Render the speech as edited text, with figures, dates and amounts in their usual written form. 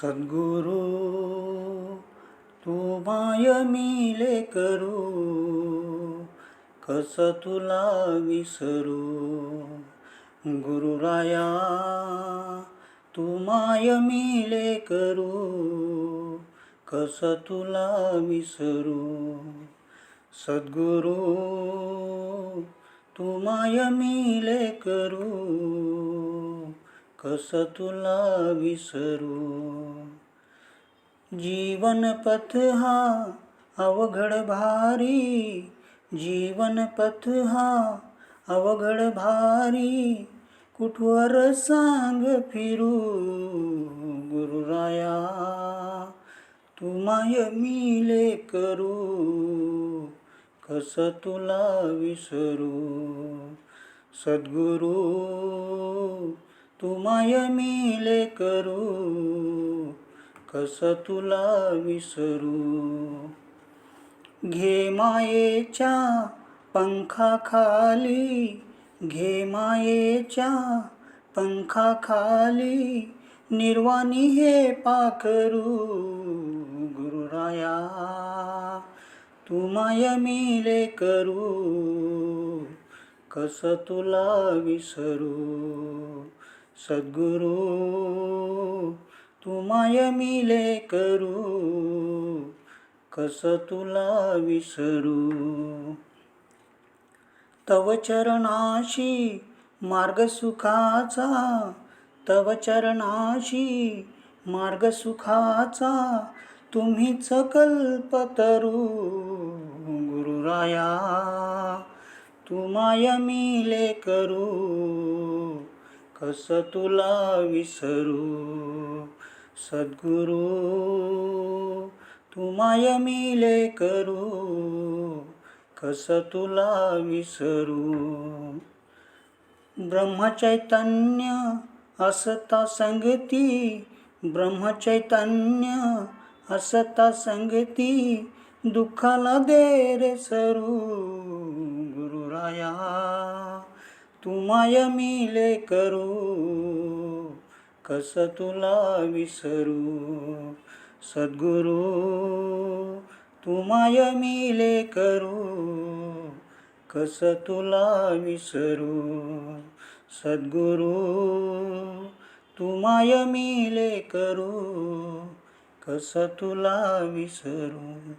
सद्गुरु तू माय मिले करू, कस तुला विसरू. गुरुराया तू माय मिले करू, कस तुला विसरू. सद्गुरु तू माय मिले करू, कस तुला विसरू. जीवन पथ हा अवघड भारी, जीवन पथ हा अवघड भारी, कुठवर सांग फिरू. गुरुराया तू माय मिले करू, कस तुला विसरू. सद्गुरु तू माय मिले करू, कस तुला विसरू. घे मायेच्या पंखाखाली, घे मायेच्या पंखाखाली, निर्वाणी हे पाखरू. गुरुराया तू माय मिले करू, कस तुला विसरू. सद्गुरु तू माय मिले करू, कस तुला विसरू. तव चरणाशी मार्ग सुखाचा, तव चरणाशी मार्ग सुखाचा, तुम्हीच कल्पतरू. गुरुराया तू माय मिले करू, कस तुला विसरू. सद्गुरु तू माय मिले करू, कस तुला विसरू. ब्रह्मचैतन्य असता संगती, ब्रह्मचैतन्य असता संगती, दुःखाला दे रे सरू. गुरुराया तू माय मिले करू, कस तुला विसरू. सद्गुरु तू माय मिले करू, कस तुला विसरू. सद्गुरु तू माय मिले करू, कस तुला विसरू.